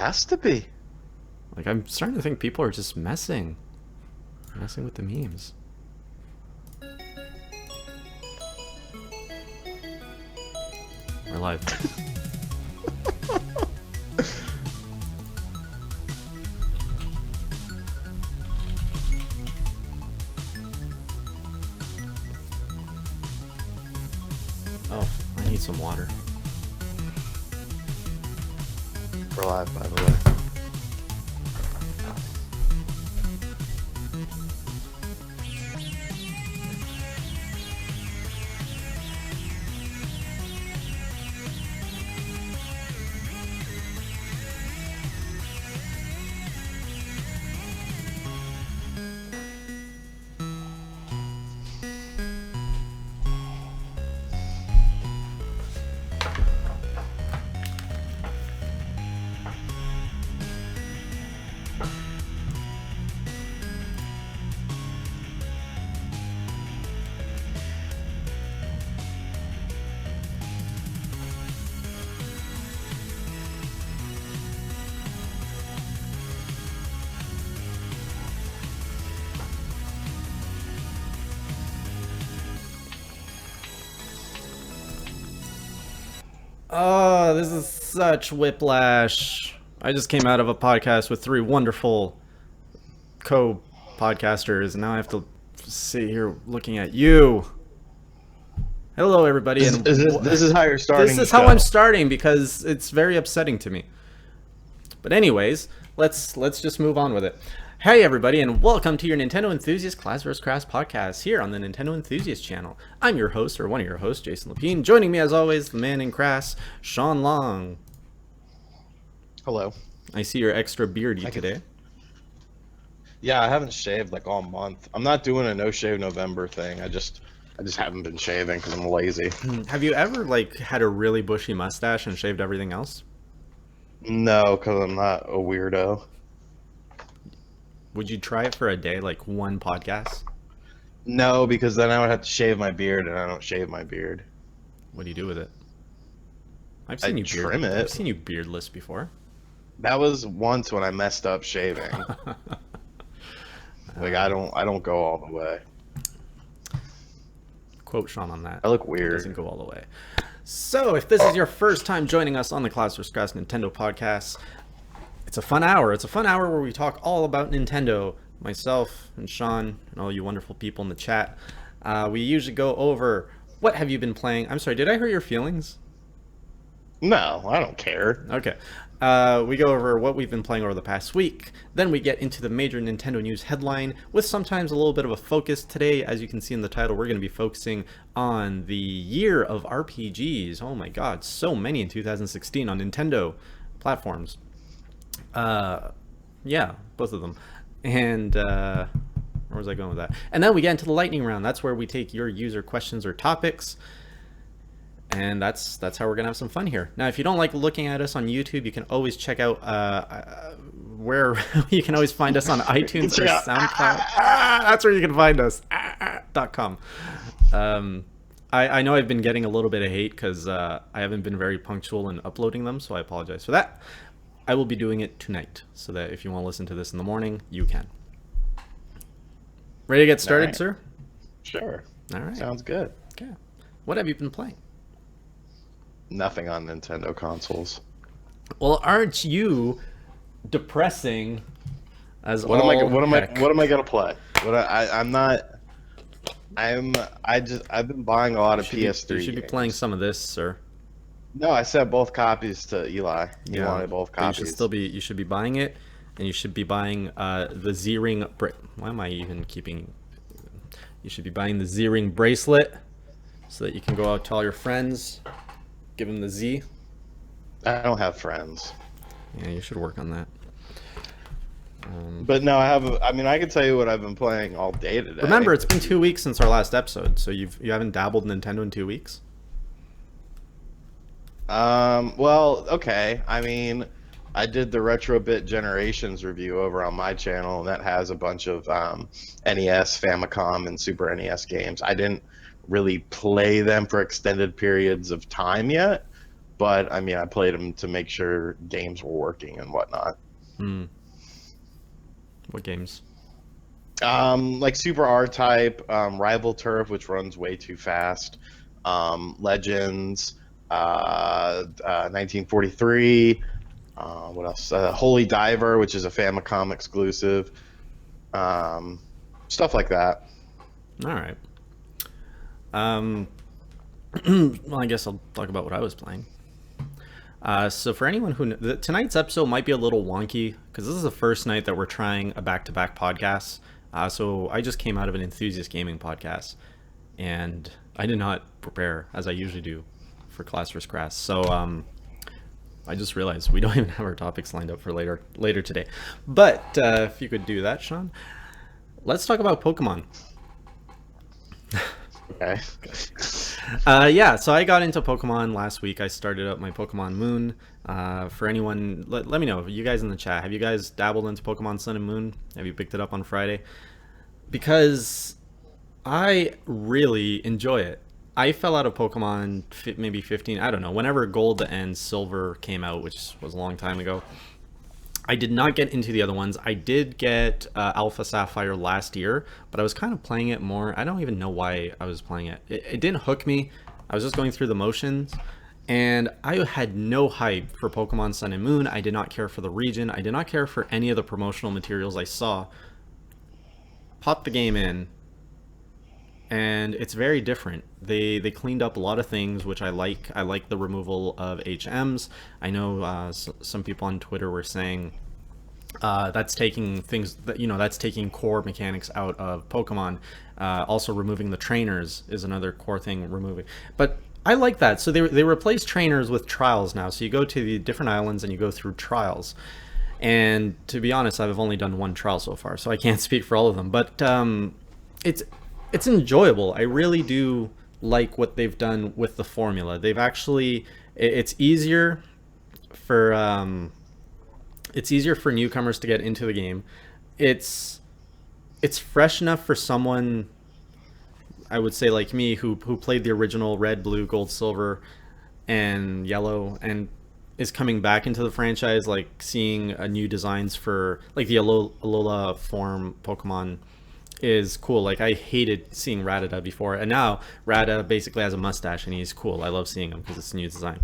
Has to be. Like, I'm starting to think people are just messing with the memes. We're live. Oh, I need some water. We're live, by the way. Oh, this is such whiplash. I just came out of a podcast with three wonderful co-podcasters, and now I have to sit here looking at you. Hello, everybody, and This is how you're starting. this is how I'm starting because it's very upsetting to me. But anyways, let's just move on with it. Hey everybody, and welcome to your Nintendo Enthusiast Class vs. Crass podcast here on the Nintendo Enthusiast channel. I'm your host, or one of your hosts, Jason Lapine. Joining me as always, the man in Crass, Sean Long. Hello. I see you're extra beardy today. Yeah, I haven't shaved like all month. I'm not doing a no shave November thing. I just haven't been shaving because I'm lazy. Have you ever like had a really bushy mustache and shaved everything else? No, because I'm not a weirdo. Would you try it for a day, like one podcast? No, because then I would have to shave my beard, and I don't shave my beard. What do you do with it? I've I trim it. I've seen you beardless before. That was once when I messed up shaving. Like I don't go all the way. Quote Sean on that. I look weird. It doesn't go all the way. So, if this is your first time joining us on the Class vs. Crass Nintendo podcast, it's a fun hour. It's a fun hour where we talk all about Nintendo. Myself and Sean and all you wonderful people in the chat. We usually go over what have you been playing. I'm sorry, did I hurt your feelings? No, I don't care. Okay. We go over what we've been playing over the past week. Then we get into the major Nintendo news headline with sometimes a little bit of a focus. Today, as you can see in the title, we're going to be focusing on the year of RPGs. Oh my god, so many in 2016 on Nintendo platforms. Yeah, both of them. And where was I going with that? And then we get into the lightning round. That's where we take your user questions or topics. And that's how we're gonna have some fun here. Now, if you don't like looking at us on YouTube, you can always check out where you can always find us on iTunes or SoundCloud. That's where you can find us. .com. I know I've been getting a little bit of hate because I haven't been very punctual in uploading them, so I apologize for that. I will be doing it tonight, so that if you want to listen to this in the morning, you can. Ready to get started, right. sir? Sure. All right. Sounds good. Okay. What have you been playing? Nothing on Nintendo consoles. Well, aren't you depressing as What all am I heck? gonna play? I've been buying a lot of PS3. You should be games. playing some of this, sir. No, I sent both copies to Eli. He wanted both but copies. You should be buying it, and you should be buying the Z-Ring. Why am I even keeping? You should be buying the Z-Ring bracelet, so that you can go out to all your friends, give them the Z. I don't have friends. Yeah, you should work on that. But no, I have. I mean, I can tell you what I've been playing all day today. Remember, it's been 2 weeks since our last episode, so you haven't dabbled in Nintendo in 2 weeks. Well, okay. I mean, I did the Retrobit Generations review over on my channel, and that has a bunch of NES, Famicom, and Super NES games. I didn't really play them for extended periods of time yet, but I mean, I played them to make sure games were working and whatnot. Hmm. What games? Like Super R Type, Rival Turf, which runs way too fast, Legends, 1943. What else? Holy Diver, which is a Famicom exclusive. Um, Stuff like that. All right. Um, well, I guess I'll talk about what I was playing. So for anyone who tonight's episode might be a little wonky because this is the first night that we're trying a back-to-back podcast. So I just came out of an enthusiast gaming podcast, and I did not prepare as I usually do for Class vs. Crass. So I just realized we don't even have our topics lined up for later today. But if you could do that, Sean, let's talk about Pokemon. Okay. Yeah, so I got into Pokemon last week. I started up my Pokemon Moon. For anyone, let me know. You guys in the chat, have you guys dabbled into Pokemon Sun and Moon? Have you picked it up on Friday? Because I really enjoy it. I fell out of Pokemon maybe 15, I don't know, whenever Gold and Silver came out, which was a long time ago. I did not get into the other ones. I did get Alpha Sapphire last year, but I was kind of playing it more. I don't even know why I was playing it. It didn't hook me. I was just going through the motions, and I had no hype for Pokemon Sun and Moon. I did not care for the region. I did not care for any of the promotional materials I saw. Popped the game in, and it's very different. They cleaned up a lot of things, which I like. I like the removal of HMs. I know some people on Twitter were saying that's taking things that that's taking core mechanics out of Pokemon. Also, removing the trainers is another core thing removing. But I like that. So they replace trainers with trials now. So you go to the different islands and you go through trials. And to be honest, I've only done one trial so far, so I can't speak for all of them. But it's enjoyable. I really do like what they've done with the formula. They've actually it's easier for newcomers to get into the game. It's fresh enough for someone, I would say, like me, who played the original Red, Blue, Gold, Silver, and Yellow, and is coming back into the franchise, like seeing new designs for like the Alola form Pokemon is cool. Like I hated seeing Rattata before, and now Rattata basically has a mustache and he's cool. I love seeing him because it's a new design.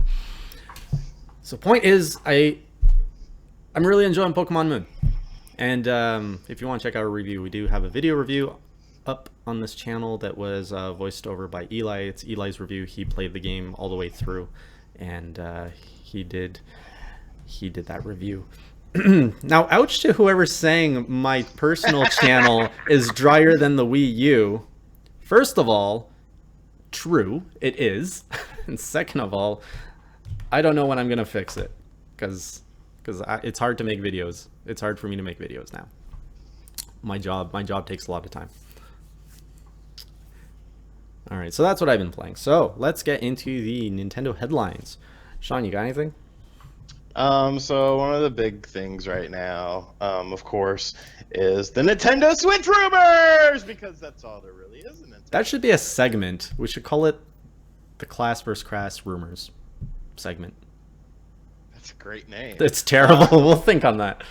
So point is, I'm really enjoying Pokemon Moon. And if you want to check out our review, we do have a video review up on this channel that was voiced over by Eli. It's Eli's review. He played the game all the way through, and he did that review. Now, ouch to whoever's saying my personal channel is drier than the Wii U. First of all, true, it is. And second of all, I don't know when I'm going to fix it, because it's hard to make videos. It's hard for me to make videos now. My job takes a lot of time. All right, so that's what I've been playing. So let's get into the Nintendo headlines. Sean, you got anything? So one of the big things right now, of course, is the Nintendo Switch rumors, because that's all there really is in Nintendo. That should be a segment. We should call it the Class vs. Crass rumors segment. That's a great name. It's terrible. We'll think on that.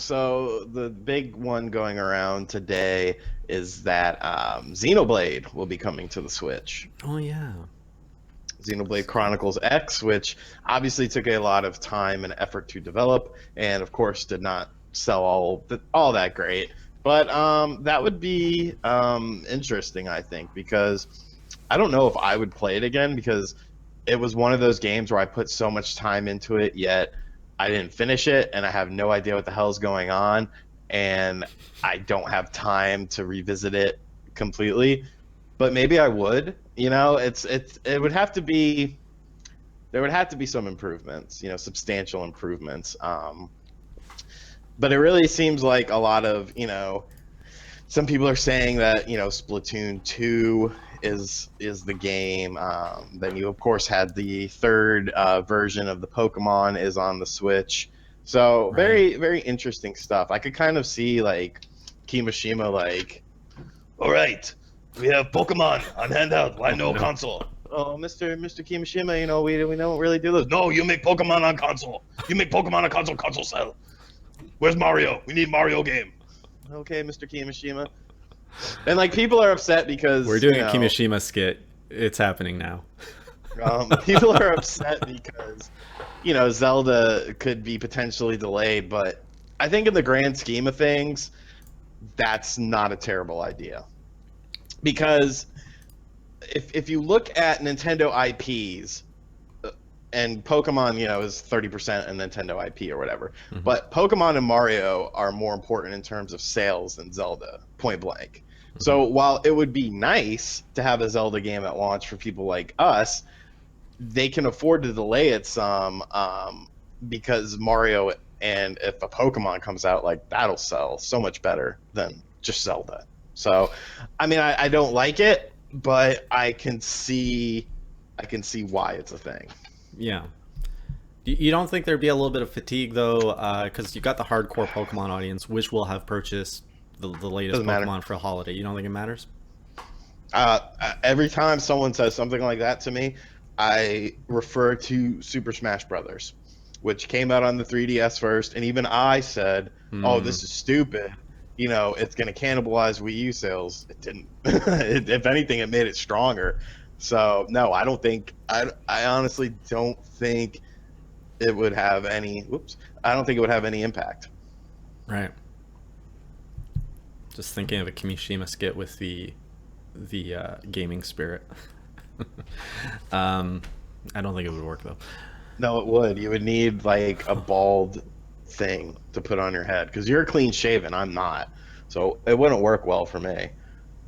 So the big one going around today is that Xenoblade will be coming to the Switch. Oh yeah. Xenoblade Chronicles X, which obviously took a lot of time and effort to develop, and of course did not sell all that great. But that would be interesting, I think, because I don't know if I would play it again, because it was one of those games where I put so much time into it, yet I didn't finish it, and I have no idea what the hell's going on, and I don't have time to revisit it completely. But maybe I would. It would have to be, there would have to be some improvements, substantial improvements. But it really seems like a lot of, some people are saying that, Splatoon 2 is the game. Then you of course had the third version of the Pokemon is on the Switch. So Right. very, very interesting stuff. I could kind of see like Kimishima like, all right, we have Pokemon on handheld. Why no no. console? oh, Mr. Kimishima, we don't really do this. No, you make Pokemon on console. You make Pokemon on console. Console sell. Where's Mario? We need Mario game. Okay, Mr. Kimishima. And like people are upset We're because doing a Kimishima skit. It's happening now. people are upset because Zelda could be potentially delayed, but I think in the grand scheme of things, that's not a terrible idea because if you look at Nintendo IPs, and Pokemon, is 30% a Nintendo IP or whatever. Mhm. But Pokemon and Mario are more important in terms of sales than Zelda, point blank. So while it would be nice to have a Zelda game at launch for people like us, they can afford to delay it some because Mario and if a Pokemon comes out, like that'll sell so much better than just Zelda. So, I mean, I don't like it, but I can see why it's a thing. Yeah. You don't think there'd be a little bit of fatigue though, because you got the hardcore Pokemon audience, which will have purchased the latest Doesn't matter. Pokemon for a holiday. You don't think it matters? Every time someone says something like that to me, I refer to Super Smash Brothers, which came out on the 3DS first, and even I said, "Oh, Hmm. this is stupid. It's going to cannibalize Wii U sales." It didn't. If anything, it made it stronger. So no, I don't think. I honestly don't think it would have any. Whoops. I don't think it would have any impact. Right. Just thinking of a Kimishima skit with the gaming spirit. um, I don't think it would work though. No, it would. You would need like a bald thing to put on your head because you're clean shaven. I'm not, so it wouldn't work well for me.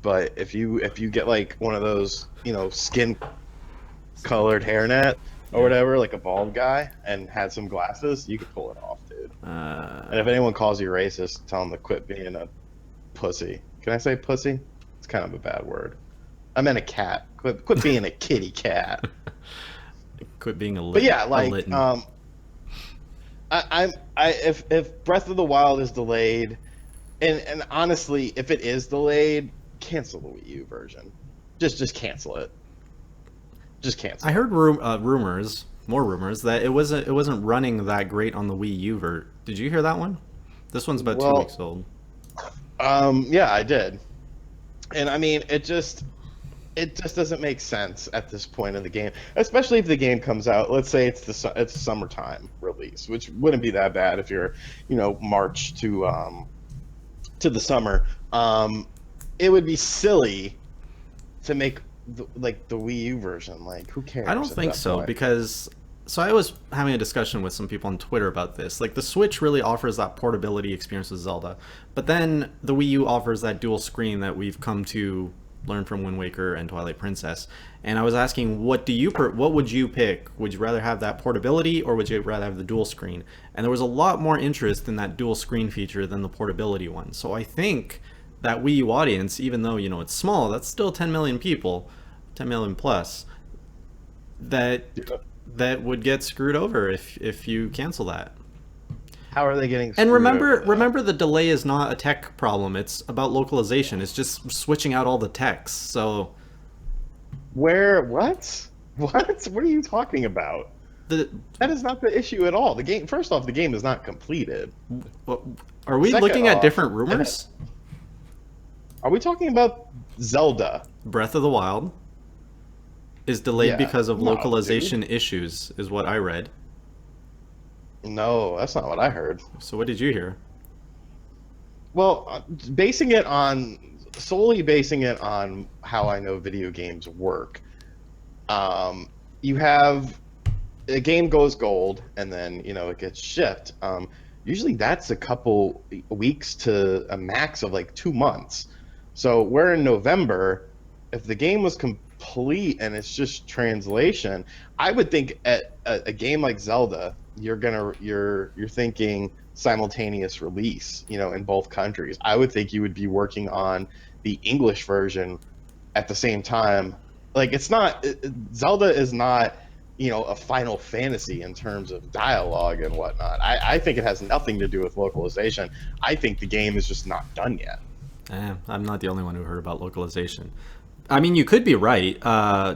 But if you get like one of those skin colored hairnet or Yeah. whatever, like a bald guy, and had some glasses, you could pull it off, dude. And if Uh, anyone calls you racist, tell them to quit being a pussy. Can I say pussy? It's kind of a bad word. I meant a cat. Quit being a kitty cat. Quit being But yeah, a like litten. if Breath of the Wild is delayed, and honestly, if it is delayed, cancel the Wii U version. Just cancel it. Just I cancel it. heard rumors, more rumors that it wasn't running that great on the Wii U vert. Did you hear that one? This one's about 2 weeks Well, old. yeah, I did, and I mean, it just doesn't make sense at this point in the game, especially if the game comes out. Let's say it's a summertime release, which wouldn't be that bad if you're, March to the summer. It would be silly to make like the Wii U version. Like, who I don't cares at think that so point? because so I was having a discussion with some people on Twitter about this. Like the Switch really offers that portability experience with Zelda, but then the Wii U offers that dual screen that we've come to learn from Wind Waker and Twilight Princess. And I was asking, what would you pick? Would you rather have that portability or would you rather have the dual screen? And there was a lot more interest in that dual screen feature than the portability one. So I think that Wii U audience, even though it's small, that's still 10 million people, 10 million plus, that that would get screwed over if you cancel that. How are they getting And screwed over remember, though? remember the delay is not a tech problem. It's about localization. It's just switching out all the text. So Where? What? What are you talking about? the That is not the issue at all. The game, first off, the game is not completed. are we Second looking at off, different rumors? are we talking about Zelda? Breath of the Wild is delayed Yeah. because of No, dude. localization issues, is what I read. No, that's not what I heard. So what did you hear? Well, solely basing it on how I know video games work. Um, you have a game goes gold, and then it gets shipped. Usually that's a couple weeks to a max of like 2 months. So we're in November. If the game was complete and it's just translation, I would think at a game like Zelda, you're thinking simultaneous release, in both countries. I would think you would be working on the English version at the same time. Like it's not Zelda is not a Final Fantasy in terms of dialogue and whatnot. I think it has nothing to do with localization. I think the game is just not done yet. I'm not the only one who heard about localization. I mean, you could be right.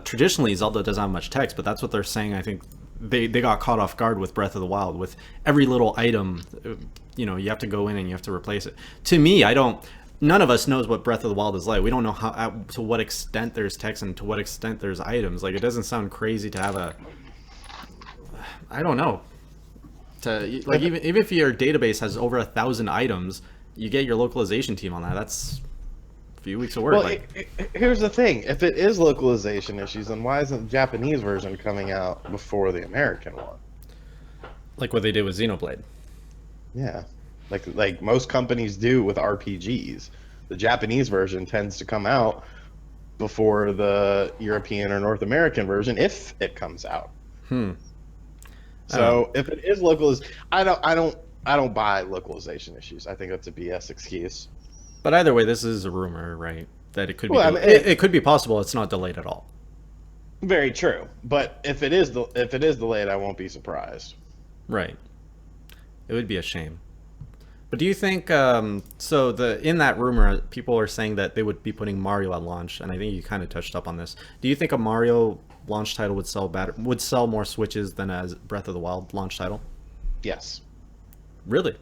Traditionally, Zelda doesn't have much text, but that's what they're saying. I think they got caught off guard with Breath of the Wild. With every little item, you have to go in and you have to replace it. To me, I don't. None of us knows what Breath of the Wild is like. We don't know to what extent there's text and to what extent there's items. Like, it doesn't sound crazy to have a. I don't know. To like even if your database has over 1,000 items, you get your localization team on that. That's a few weeks of work. Well, Like, here's the thing: if it is localization issues, then why isn't the Japanese version coming out before the American one? like what they did with Xenoblade. Yeah, like most companies do with RPGs. The Japanese version tends to come out before the European or North American version, if it comes out. Hmm. So if it is I don't buy localization issues. I think that's a BS excuse. But either way, this is a rumor, right? That it could be. Well, I mean, It could be possible. It's not delayed at all. very true. But if it is delayed, I won't be surprised. Right. It would be a shame. But do you think? So in that rumor, people are saying that they would be putting Mario at launch, and I think you kind of touched up on this. Do you think a Mario launch title would sell better? Would sell more Switches than a Breath of the Wild launch title? Yes. Really?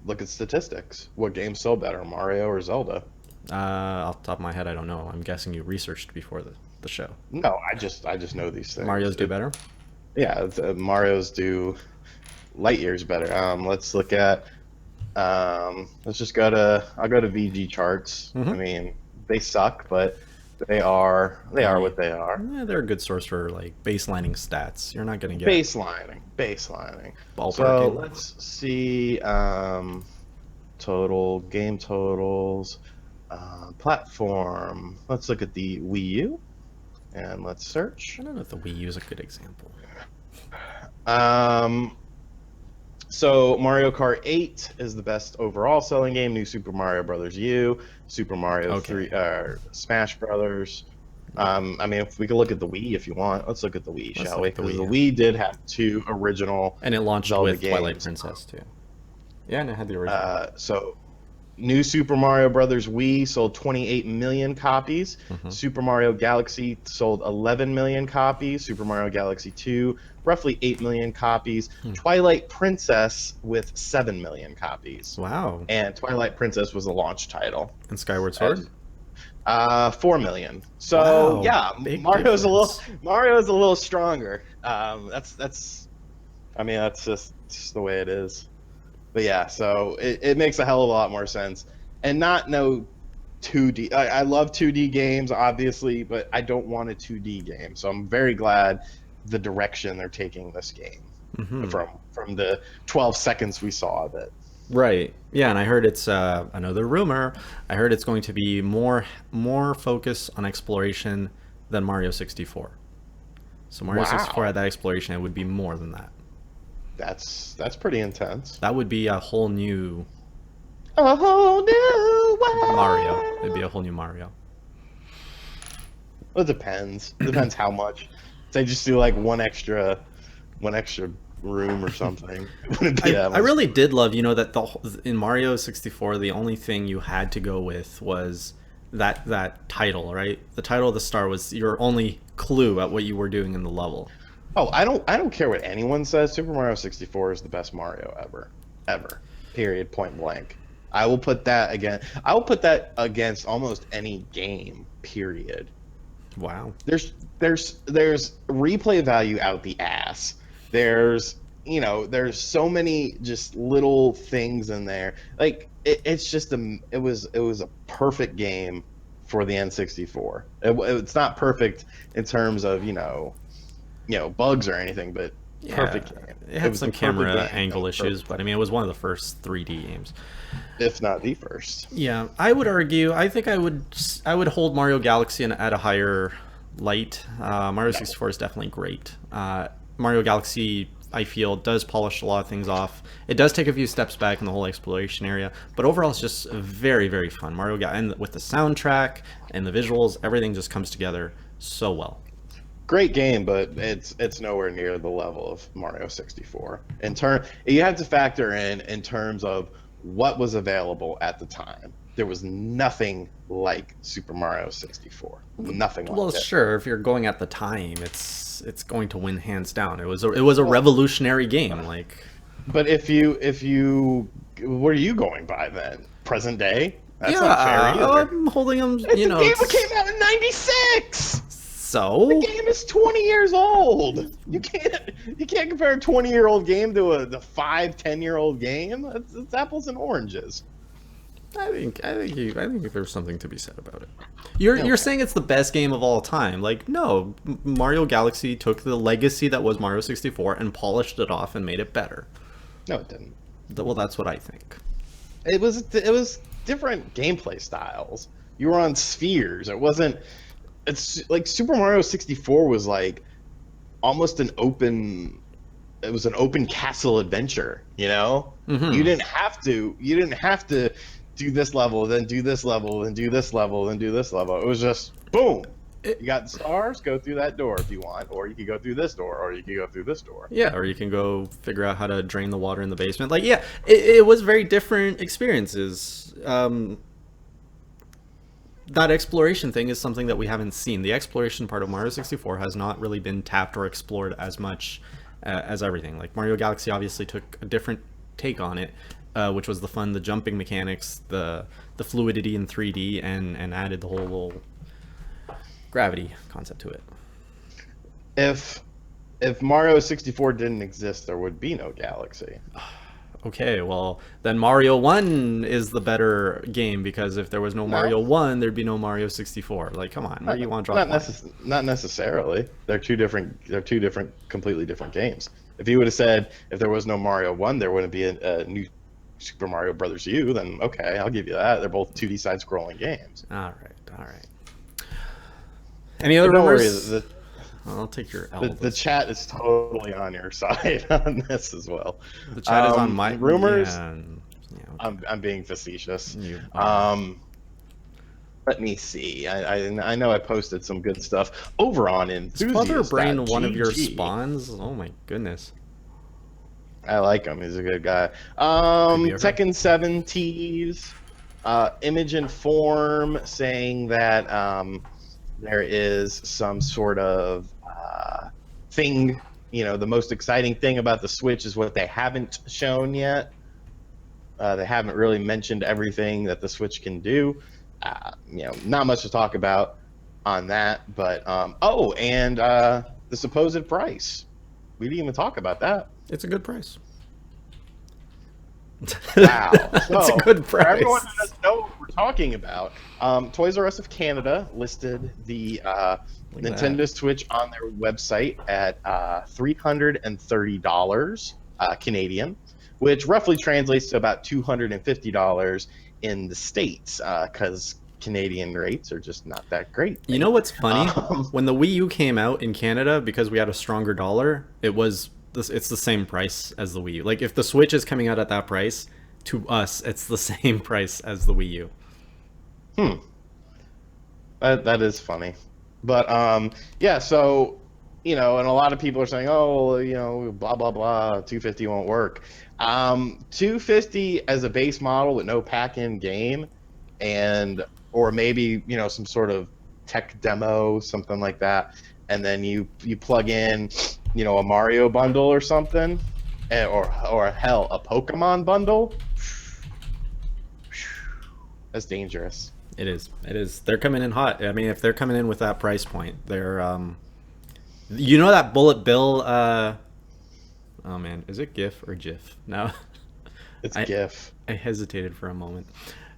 Look at statistics. What games sell better, Mario or Zelda? Off the top of my head, I don't know. I'm guessing you researched before the show. No, I just know these things. Mario's do better. Yeah, Mario's do light years better. Let's look at. Let's just go to. I'll go to VG charts. I mean, they suck, but they are what they are. Yeah, they're a good source for like baselining stats. You're not gonna get Baselining. So ballparking. let's see total game totals, platform. Let's look at the Wii U and let's search. I don't know if the Wii U is a good example. So Mario Kart 8 is the best overall selling game. New Super Mario Brothers U, Super Mario Okay. 3, Smash Brothers. I mean, if we could look at the Wii if you want, let's look at the Wii, Let's shall look we? at the Because Wii. the Wii did have two original And it launched Zelda with Twilight games. Princess too. Yeah, and it had the original. So New Super Mario Brothers Wii sold 28 million copies. Super Mario Galaxy sold 11 million copies. Super Mario Galaxy 2, roughly 8 million copies. Twilight Princess with 7 million copies. Wow. And Twilight Princess was a launch title. And Skyward Sword. 4 million. So Wow, yeah, big Mario's difference. a little stronger. That's I mean that's just the way it is. But yeah, so it makes a hell of a lot more sense. And not no 2D. I love 2D games, obviously, but I don't want a 2D game. So I'm very glad the direction they're taking this game from the 12 seconds we saw of it. Right. Yeah, and I heard it's another rumor. I heard it's going to be more focus on exploration than Mario 64. So Mario 64 Wow, had that exploration. It would be more than that. that's pretty intense. That would be a whole new A whole new world. Mario. It'd be a whole new Mario. Well, it depends. Depends how much. They just do like one extra room or something. It wouldn't be that I much. really did love, that in Mario 64, the only thing you had to go with was that title, right? The title of the star was your only clue at what you were doing in the level. Oh, I don't care what anyone says. Super Mario 64 is the best Mario ever. Period. Point blank. I will put that against almost any game. Period. Wow. There's replay value out the ass. There's so many just little things in there. Like it was a perfect game for the N64. It's not perfect in terms of bugs or anything, but Yeah, perfect game. it had was some the perfect camera game angle at the issues, perfect but I mean, it was one of the first 3D games. time, if not the first. Yeah, I would argue. I think I would hold Mario Galaxy at a higher light. Mario 64 is definitely great. Mario Galaxy, I feel, does polish a lot of things off. It does take a few steps back in the whole exploration area, but overall, it's just very, very fun. And with the soundtrack and the visuals, everything just comes together so well. Great game, but it's nowhere near the level of Mario 64. You have to factor in terms of what was available at the time. there was nothing like Super Mario 64. Nothing like Well, it. sure. If you're going at the time, it's going to win hands down. It was a revolutionary game. Like, But what are you going by then? Present day? That's not fair yeah, either. I'm holding them. It's a game that It's came out in '96. The so. game is 20 years old. You can't compare a 20-year-old game to the 5, 10-year-old game. It's apples and oranges. I think there's something to be said about it. You're Okay. saying it's the best game of all time. Like, no, Mario Galaxy took the legacy that was Mario 64 and polished it off and made it better. No, it didn't. Well, that's what I think. It was different gameplay styles. You were on spheres. It wasn't. It's like Super Mario 64 was like almost an open. It was an open castle adventure. You Hmm. didn't have to. You didn't have to do this level, then do this level, then do this level, then do this level. It was just boom. You got stars. Go through that door if you want, or you could go through this door, or you could go through this door. Yeah, or you can go figure out how to drain the water in the basement. Like, yeah, it was very different experiences. That exploration thing is something that we haven't seen. The exploration part of Mario 64 has not really been tapped or explored as much as everything. Like, Mario Galaxy obviously took a different take on it, which was the jumping mechanics, the fluidity in 3D, and added the whole little gravity concept to it. If if Mario 64 didn't exist, there would be no Galaxy. Okay, well, then Mario 1 is the better game, because if there was no No, Mario 1, there'd be no Mario 64. Like, come on, where do you want to draw not the line? not necessarily. They're two different. They're two different, completely different games. If you would have said if there was no Mario 1, there wouldn't be a new Super Mario Brothers U, then okay, I'll give you that. They're both 2D side-scrolling games. All right, all right. Any other But don't worry, rumors? I'll take your L. the chat is totally on your side on this as well. The chat is on my Rumors. Yeah, yeah. Okay. I'm being facetious. You are. Um, Let me see. I know I posted some good stuff over on Is Flutter Brain one of your enthusiast.gg. spawns? Oh my goodness. I like him. He's a good guy. Could be a her. Tekken 7 tease, image and form saying that there is some sort of thing. The most exciting thing about the Switch is what they haven't shown yet. They haven't really mentioned everything that the Switch can do. Not much to talk about on that. But and the supposed price. We didn't even talk about that. It's a good price. Wow. That's a So, good for everyone price. who doesn't know what we're talking about, Toys R Us of Canada listed the Look at Nintendo that. Switch on their website at $330 Canadian, which roughly translates to about $250 in the States, because Canadian rates are just not that great. You know what's funny? Um, When the Wii U came out in Canada, because we had a stronger dollar, it's the same price as the Wii U. Like, if the Switch is coming out at that price, to us, it's the same price as the Wii U. hmm. That is funny, but yeah. So and a lot of people are saying, oh, well, blah blah blah, 250 won't work. 250 as a base model with no pack-in game, or maybe some sort of tech demo, something like that, and then you plug in a Mario bundle or something, or hell, a Pokemon bundle. That's dangerous. It is. It is. They're coming in hot. I mean, if they're coming in with that price point, they're that bullet bill. Oh man, is it GIF or GIF? No, It's I GIF. I hesitated for a moment.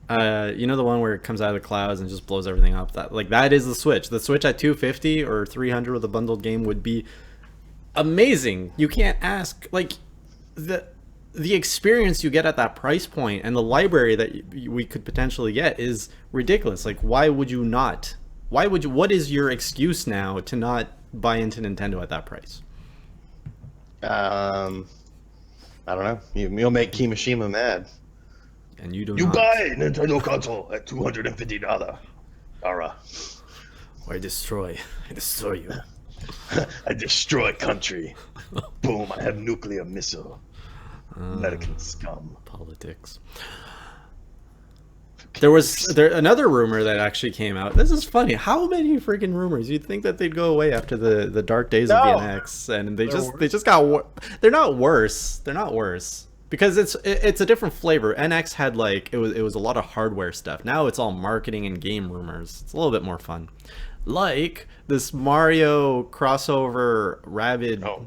The one where it comes out of the clouds and just blows everything up. That is the Switch. The Switch at 250 or 300 with a bundled game would be amazing. You can't ask, like, the experience you get at that price point and the library that we could potentially get is ridiculous. Like, why would you not? What is your excuse now to not buy into Nintendo at that price? Um, I don't know. You'll make Kimishima mad. And you do You not. buy Nintendo console at $250. Alright. Or destroy. I destroy you. I destroy country. Boom, I have nuclear missile. American scum. Politics. There another rumor that actually came out. This is funny. How many freaking rumors? You'd think that they'd go away after the dark days of the No, NX, and they they're just got they're not worse. They're not worse because it's a different flavor. NX had like it was a lot of hardware stuff. Now it's all marketing and game rumors. It's a little bit more fun. Like this Mario crossover Rabbids. Go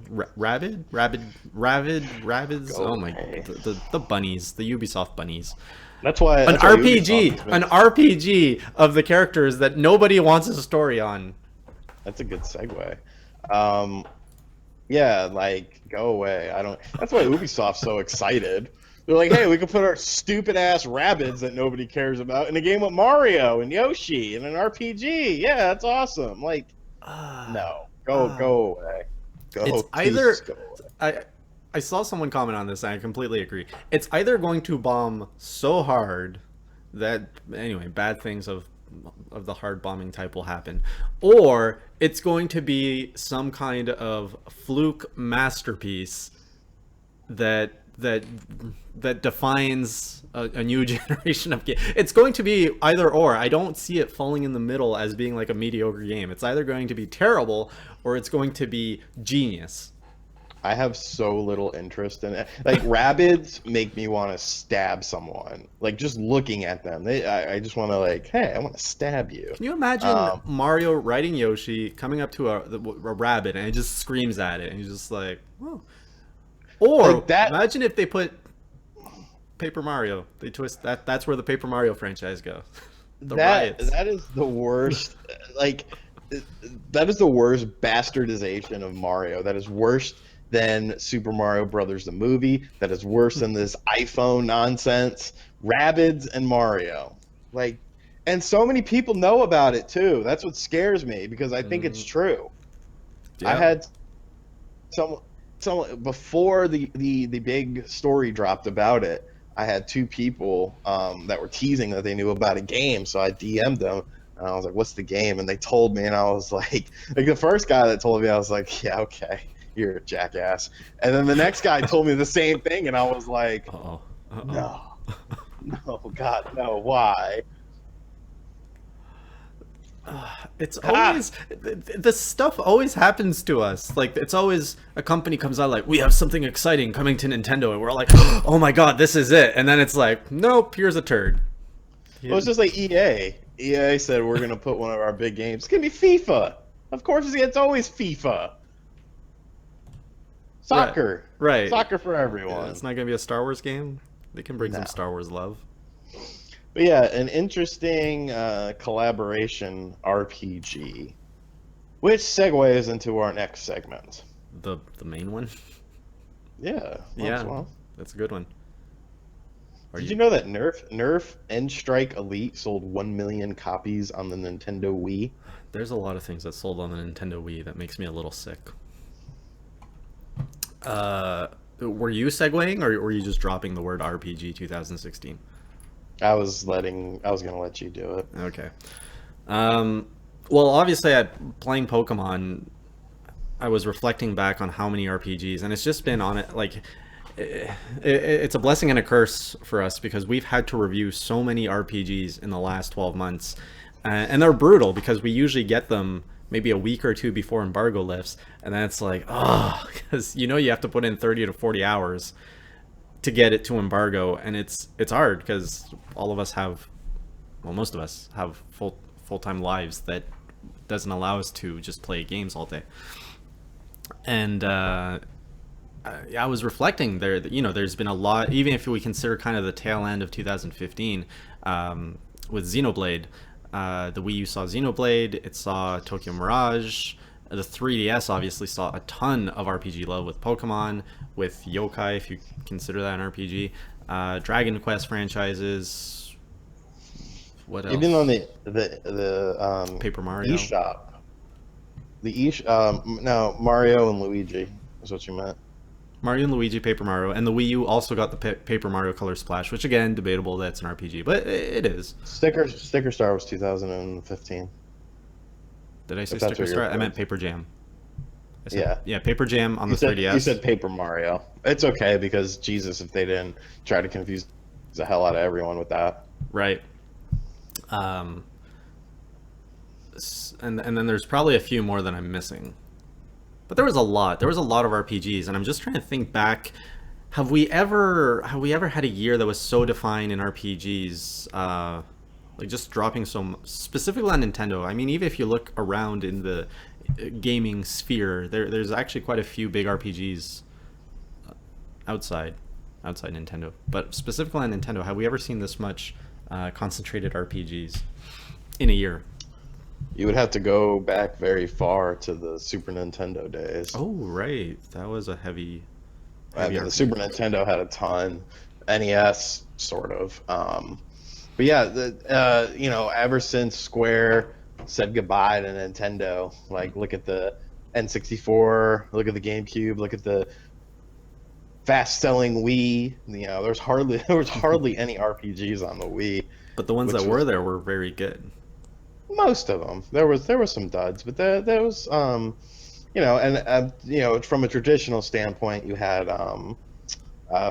Oh my, away. the bunnies, the Ubisoft bunnies. That's why An that's why RPG, Ubisoft has an been- RPG of the characters that nobody wants a story on. That's a good segue. Yeah, like go away. I don't. That's why Ubisoft's so excited. They're like, hey, we can put our stupid ass rabbits that nobody cares about in a game with Mario and Yoshi and an RPG. Yeah, that's awesome. Like, no, go away. Go. It's please either just go away. I saw someone comment on this, and I completely agree. It's either going to bomb so hard that anyway, bad things of the hard bombing type will happen, or it's going to be some kind of fluke masterpiece that defines a new generation of game. It's going to be either or. I don't see it falling in the middle as being like a mediocre game. It's either going to be terrible or it's going to be genius. I have so little interest in it. Like rabbits make me want to stab someone. Like just looking at them, I just want to like, hey, I want to stab you. Can you imagine Mario riding Yoshi, coming up to a rabbit, and it just screams at it, and he's just like, oh. Or Like that- imagine if they put Paper Mario. They twist that. That's where the Paper Mario franchise goes. Riots. That is the worst. Like that is the worst bastardization of Mario. That is worse than Super Mario Brothers the movie. That is worse than this iPhone nonsense. Rabbids and Mario. Like, and so many people know about it too. That's what scares me because I think it's true. Yeah. I had some before the big story dropped about it. I had two people that were teasing that they knew about a game, so I DM'd them. And I was like, "What's the game?" And they told me, and I was like the first guy that told me, I was like, "Yeah, okay, you're a jackass." And then the next guy told me the same thing, and I was like, Uh-oh. "No, no, God, no, why?" It's always the stuff always happens to us. Like it's always a company comes out like we have something exciting coming to Nintendo, and we're like, oh my god, this is it. And then it's like, nope, here's a turd. Well, it's just like EA. EA said we're gonna put one of our big games. It's gonna be FIFA. Of course, it's always FIFA. Soccer, Right. Soccer for everyone. It's not gonna be a Star Wars game. They can bring some Star Wars love. But yeah, an interesting collaboration RPG, which segues into our next segment. The main one. Yeah. Yeah, Well. that's a good one. Did you know that Nerf End Strike Elite sold 1 million copies on the Nintendo Wii? There's a lot of things that sold on the Nintendo Wii that makes me a little sick. Were you segueing, or were you just dropping the word RPG 2016? I was gonna let you do it. Okay. Well, obviously, playing Pokemon, I was reflecting back on how many RPGs, and it's just been on it. Like, it's a blessing and a curse for us because we've had to review so many RPGs in the last 12 months, and they're brutal because we usually get them maybe a week or two before embargo lifts, and then it's like, oh, because you have to put in 30 to 40 hours to get it to embargo, and it's hard because most of us have full-time lives that doesn't allow us to just play games all day. And I was reflecting there that there's been a lot, even if we consider kind of the tail end of 2015 with Xenoblade. The Wii U saw Xenoblade, it saw Tokyo Mirage. The 3DS obviously saw a ton of RPG love with Pokemon, with Yokai, if you consider that an RPG, Dragon Quest franchises. What else? Even on the Paper Mario. eShop. No, Mario and Luigi is what you meant. Mario and Luigi, Paper Mario, and the Wii U also got the Paper Mario Color Splash, which again, debatable that's an RPG, but it is. Sticker Star was 2015. Did I say If that's Sticker what Star? you're I meant Paper Jam. Yeah. Yeah, Paper Jam on the 3DS. You said Paper Mario. It's okay because Jesus, if they didn't try to confuse the hell out of everyone with that. Right. Um, and then there's probably a few more that I'm missing. But there was a lot. There was a lot of RPGs, and I'm just trying to think back. Have we ever had a year that was so defined in RPGs? Like just dropping specifically on Nintendo. I mean, even if you look around in the gaming sphere, there's actually quite a few big RPGs outside outside Nintendo. But specifically on Nintendo, have we ever seen this much concentrated RPGs in a year? You would have to go back very far to the Super Nintendo days. Oh, right. That was a I heavy mean, the RPG. Super Nintendo had a ton. NES, sort of. But yeah, ever since Square said goodbye to Nintendo, like look at the N64, look at the GameCube, look at the fast-selling Wii. There was hardly any RPGs on the Wii, But the ones that which were was there were very good. most of them. There was some duds, but there was from a traditional standpoint, you had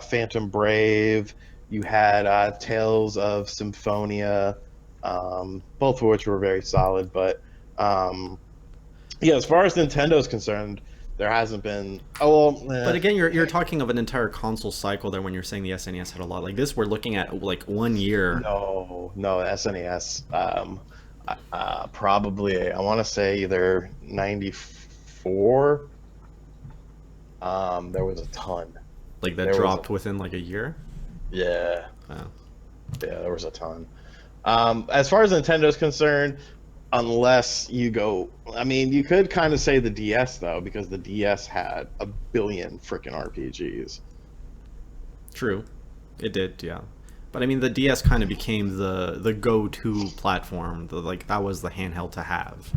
Phantom Brave. You had Tales of Symphonia, both of which were very solid. But um, yeah, as far as Nintendo's concerned, there hasn't been. Oh well, But again, you're talking of an entire console cycle there when you're saying the SNES had a lot. Like this, we're looking at like 1 year. no, SNES. Probably I want to say either '94. There was a ton. Like that There was a dropped within like a year. Yeah, Wow. yeah, there was a ton. As far as Nintendo's concerned, unless you go, I mean, you could kind of say the DS though, because the DS had a billion freaking RPGs. True, it did. Yeah. But I mean, the DS kind of became the go-to platform. Like that was the handheld to have.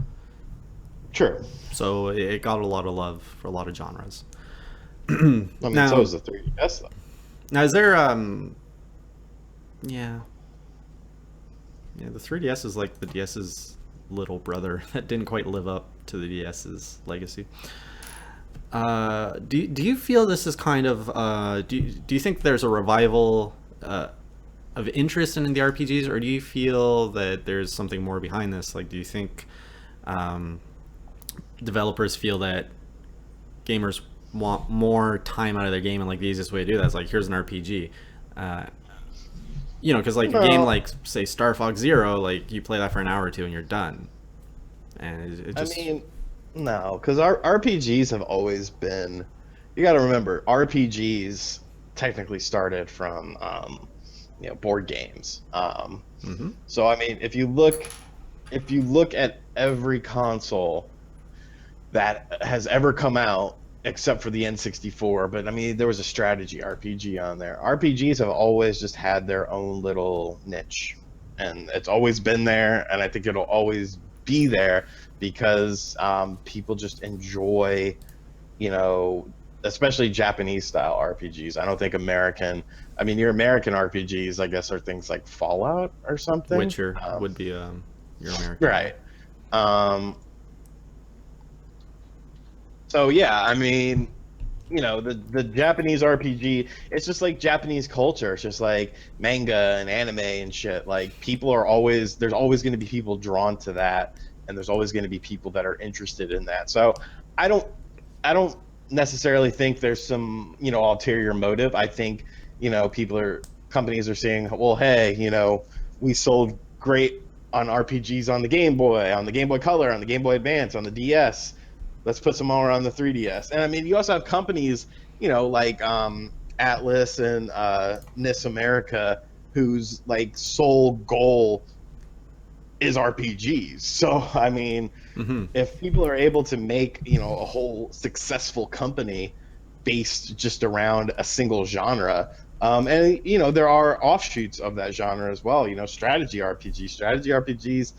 True. So it got a lot of love for a lot of genres. I mean, so now, is the 3DS though. now is there yeah, yeah, the 3DS is like the DS's little brother that didn't quite live up to the DS's legacy. Do you feel this is kind of do you think there's a revival of interest in the RPGs, or do you feel that there's something more behind this? Like, do you think um, developers feel that gamers want more time out of their game, and like the easiest way to do that is like here's an RPG. Uh, because like a game No, like say Star Fox Zero, like you play that for an hour or two and you're done, and it I just mean, no, because our RPGs have always been. You got to remember, RPGs technically started from board games. hmm So I mean, if you look at every console that has ever come out except for the N64. But I mean, there was a strategy RPG on there. RPGs have always just had their own little niche, and it's always been there, and I think it'll always be there because people just enjoy, you know, especially Japanese style RPGs. I don't think American. I mean, your American RPGs, I guess, are things like Fallout or something. Witcher would be your American one. Right. Um, so yeah, I mean, the Japanese RPG, it's just like Japanese culture. It's just like manga and anime and shit. Like people are always there's always going to be people drawn to that, and there's always going to be people that are interested in that. So I don't I don't necessarily think there's some ulterior motive. I think people are companies are saying, well, hey, we sold great on RPGs on the Game Boy Color, on the Game Boy Advance, on the DS. Let's put some more on the 3DS. And I mean, you also have companies, like Atlas and NIS America, whose like sole goal is RPGs. So I mean, hmm if people are able to make a whole successful company based just around a single genre, and there are offshoots of that genre as well. Strategy RPGs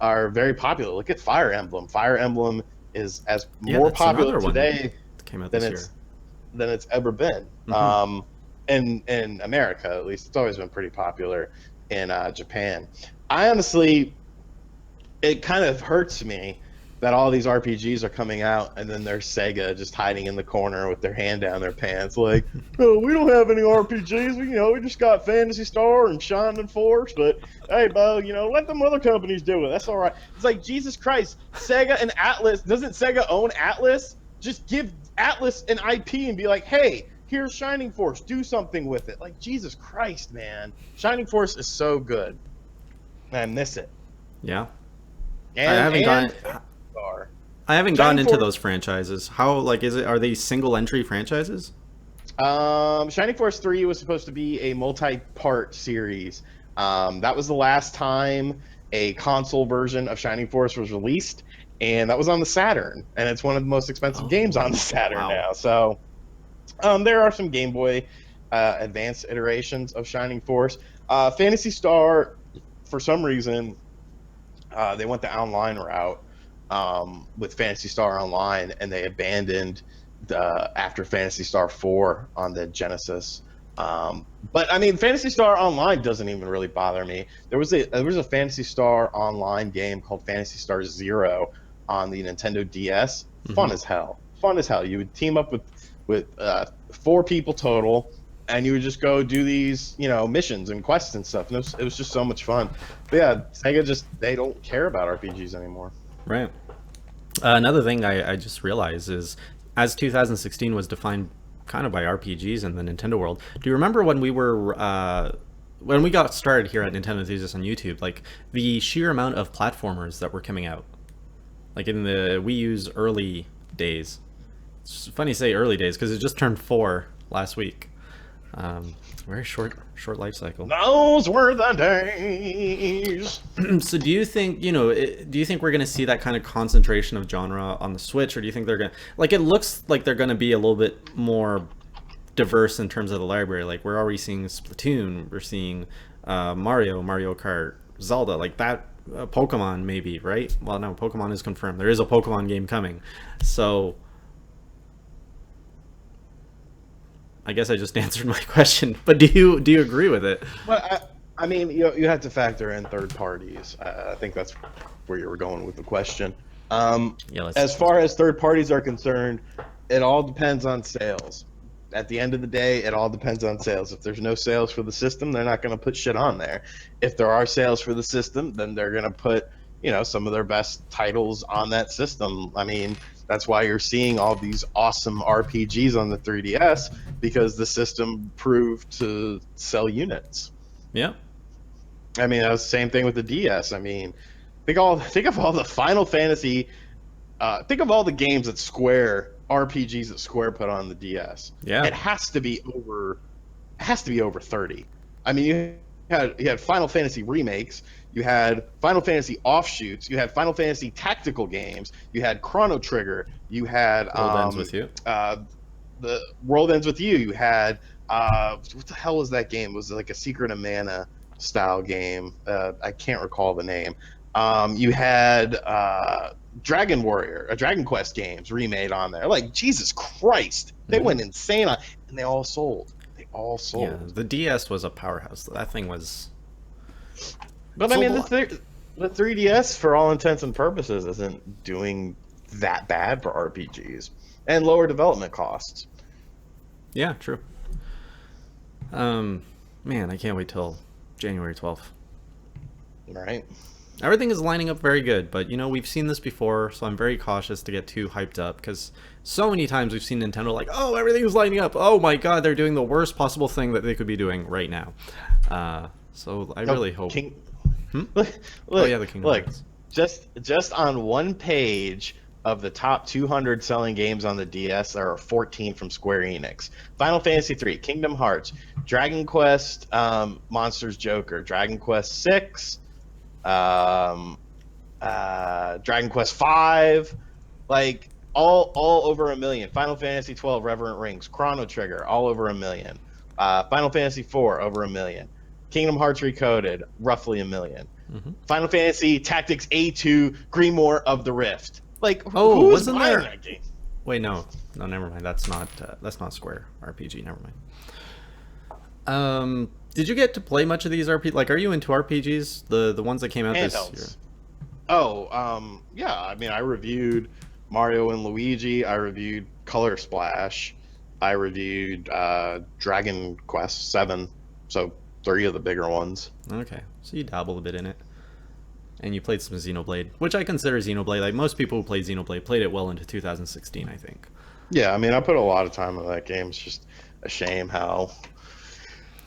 are very popular. Look at Fire Emblem. Fire Emblem is as Yeah, more that's popular another one today that came out than this year. it's ever been. hmm In America, at least, it's always been pretty popular in Japan. I honestly, it kind of hurts me that all these RPGs are coming out, and then there's Sega just hiding in the corner with their hand down their pants, like, "Oh, we don't have any RPGs. We just got Fantasy Star and Shining Force. But hey, Bo, let them other companies do it. That's all right." It's like, Jesus Christ, Sega and Atlas. Doesn't Sega own Atlas? Just give Atlas an IP and be like, "Hey, here's Shining Force. Do something with it." Like, Jesus Christ, man, Shining Force is so good. I miss it. Yeah. I And haven't and gone. Star. I haven't gone Shining into Force. those franchises. How like is it? Are they single entry franchises? Shining Force 3 was supposed to be a multi-part series. That was the last time a console version of Shining Force was released, and that was on the Saturn, and it's one of the most expensive games on the Oh, Saturn wow. now. So there are some Game Boy Advanced iterations of Shining Force. Fantasy Star, for some reason, they went the online route with Fantasy Star Online, and they abandoned after Fantasy Star 4 on the Genesis. But I mean, Fantasy Star Online doesn't even really bother me. There was a Fantasy Star Online game called Fantasy Star Zero on the Nintendo DS. Hmm. Fun as hell. Fun as hell. You would team up with 4 people total, and you would just go do these missions and quests and stuff. And it was just so much fun. But yeah, Sega just they don't care about RPGs anymore. Right. Another thing I just realized is, as 2016 was defined kind of by RPGs in the Nintendo world. Do you remember when we got started here at Nintendo Enthusiasts on YouTube? Like the sheer amount of platformers that were coming out, like in the Wii U's early days. It's funny to say early days because it just turned 4 last week. Very short life cycle. Those were the days. So do you think, do you think we're going to see that kind of concentration of genre on the Switch, or do you think they're going to, like, it looks like they're going to be a little bit more diverse in terms of the library? Like, we're already seeing Splatoon, we're seeing Mario Kart, Zelda, like that, Pokemon maybe, right? Well, no, Pokemon is confirmed. There is a Pokemon game coming. So I guess I just answered my question, but do you agree with it? But I mean, you have to factor in third parties. I think that's where you were going with the question. Yeah, As far as third parties are concerned, it all depends on sales. At the end of the day, it all depends on sales. If there's no sales for the system, they're not going to put shit on there. If there are sales for the system, then they're going to put, some of their best titles on that system. I mean, that's why you're seeing all these awesome RPGs on the 3DS, because the system proved to sell units. Yeah. I mean, that was the same thing with the DS. I mean, think of all the Final Fantasy. Think of all the games that Square RPGs that Square put on the DS. Yeah. It has to be over. It has to be over 30. I mean, you had Final Fantasy remakes. You had Final Fantasy offshoots. You had Final Fantasy tactical games. You had Chrono Trigger. You had World ends with you. the World Ends with You. You had what the hell was that game? It was like a Secret of Mana style game. I can't recall the name. You had Dragon Warrior, Dragon Quest games remade on there. Like, Jesus Christ, they Hmm. went insane on, and they all sold. They all Yeah, sold. the DS was a powerhouse. That thing was But I sold a mean, lot. the 3DS, for all intents and purposes, isn't doing that bad for RPGs, and lower development costs. Yeah, true. Um, Man, I can't wait till January 12th. Right? Everything is lining up very good, but we've seen this before, so I'm very cautious to get too hyped up because so many times we've seen Nintendo like, oh, everything's lining up. Oh my God, they're doing the worst possible thing that they could be doing right now. So I No, really hope. King. Hmm? Look, Oh look, yeah, the Kingdom look. Hearts. Just on one page of the top 200 selling games on the DS, there are 14 from Square Enix. Final Fantasy 3, Kingdom Hearts, Dragon Quest, Monsters Joker, Dragon Quest 6, um, Dragon Quest 5, like all over a million. Final Fantasy 12, Reverent Rings, Chrono Trigger, all over a million. Final Fantasy 4, over a million. Kingdom Hearts Recoded, roughly a million. Hmm. Final Fantasy Tactics A2 Grimoire of the Rift. Like, Oh, who is wasn't buying there? that game? Wait, no, never mind. That's not Square RPG. Never mind. Did you get to play much of these RPG? Like, are you into RPGs? The ones that came out this year? Handhelds. Oh, yeah. I mean, I reviewed Mario and Luigi. I reviewed Color Splash. I reviewed Dragon Quest 7. So three of the bigger ones. Okay, so you dabble a bit in it. And you played some Xenoblade, which I consider Xenoblade. Like most people who played Xenoblade played it well into 2016, I think. Yeah, I mean, I put a lot of time into that game. It's just a shame how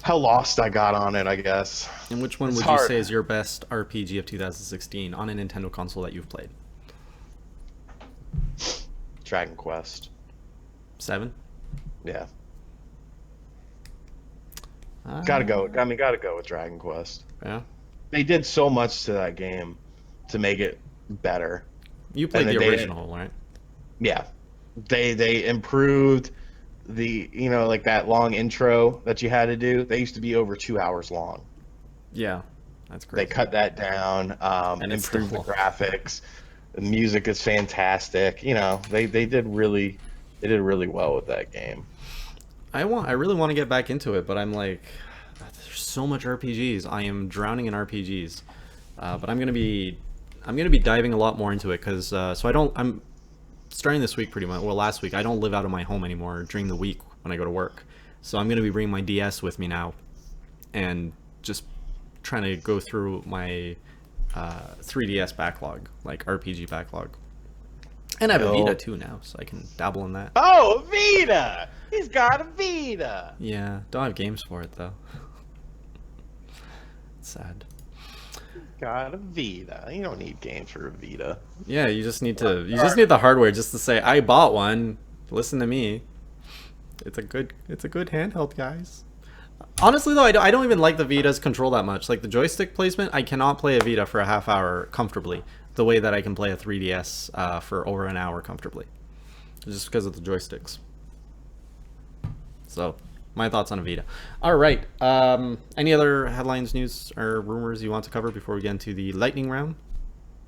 lost I got on it, I guess. And which one It's would you hard. say is your best RPG of 2016 on a Nintendo console that you've played? Dragon Quest. 7? Yeah. Gotta Uh, go. I mean, gotta go with Dragon Quest. yeah. They did so much to that game to make it better. You And played then the they, original, right? yeah, they improved the, like that long intro that you had to do. They used to be over 2 hours long. Yeah. That's They crazy. cut that down, And it's improved the still graphics. The music is fantastic. They did really well with that game. I really want to get back into it, but I'm like, there's so much RPGs. I am drowning in RPGs. But I'm gonna be diving a lot more into it because so I'm starting this week pretty much. Well, last week I don't live out of my home anymore during the week when I go to work, so I'm gonna be bringing my DS with me now, and just trying to go through my 3DS backlog, like RPG backlog. And I have a Vita Yo. too now, so I can dabble in that. Oh, Vita! He's got a Vita. Yeah, don't have games for it though. It's sad. Got a Vita. You don't need games for a Vita. Yeah, you just need the hardware just to say I bought one. Listen to me. It's a good handheld, guys. Honestly though, I don't even like the Vita's control that much. Like the joystick placement, I cannot play a Vita for a half hour comfortably, the way that I can play a 3DS for over an hour comfortably, just because of the joysticks. So, my thoughts on a Vita. All right. Any other headlines, news, or rumors you want to cover before we get into the lightning round?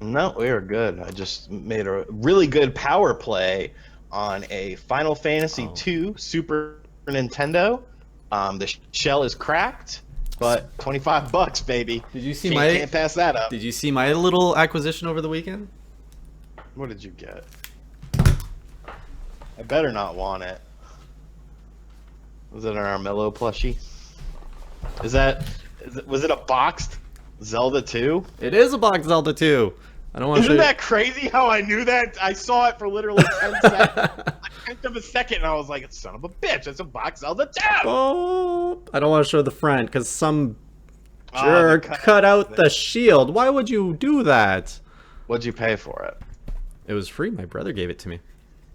No, we are good. I just made a really good power play on a Final Fantasy Oh. II Super Nintendo. The shell is cracked, but $25, baby. Did you see Can't pass that up. Did you see my little acquisition over the weekend? What did you get? I better not want it. Was it an Armello plushie? Was it a boxed Zelda 2? It is a box Zelda 2. I don't want to Isn't that crazy how I knew that? I saw it for literally 10 seconds. A tenth of a second, and I was like, son of a bitch, it's a box Zelda 2! Oh, I don't want to show the front because some Oh, jerk they cut out the shield. Why would you do that? What'd you pay for it? It was free. My brother gave it to me.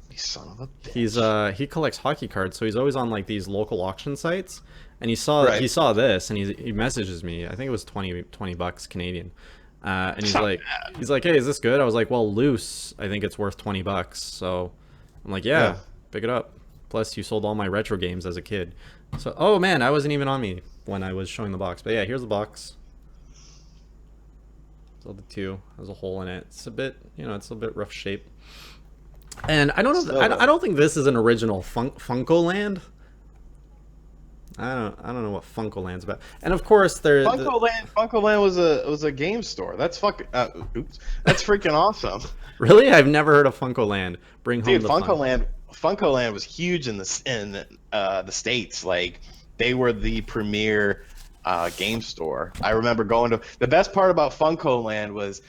You son of a bitch. He collects hockey cards, so he's always on like these local auction sites. And Right. he saw this, and he messages me. I think it was 20 bucks Canadian. And It's not he's like, hey, is this good? I was like, well, loose. I think it's worth 20 bucks. So I'm like, yeah, Yeah. pick it up. Plus, you sold all my retro games as a kid. So, oh man, I wasn't even on me when I was showing the box. But yeah, here's the box. Zelda 2 has a hole in it. It's a bit, it's a bit rough shape. And I don't know. Still, I don't think this is an original Funko Land. I don't know what Funko Land's about. And of course, Funko Land was a game store. That's fucking oops. That's freaking awesome. Really, I've never heard of Funko Land. Bring home Dude, the fun. Funko Land was huge in the States. Like they were the premier game store. I remember going to the best part about Funko Land was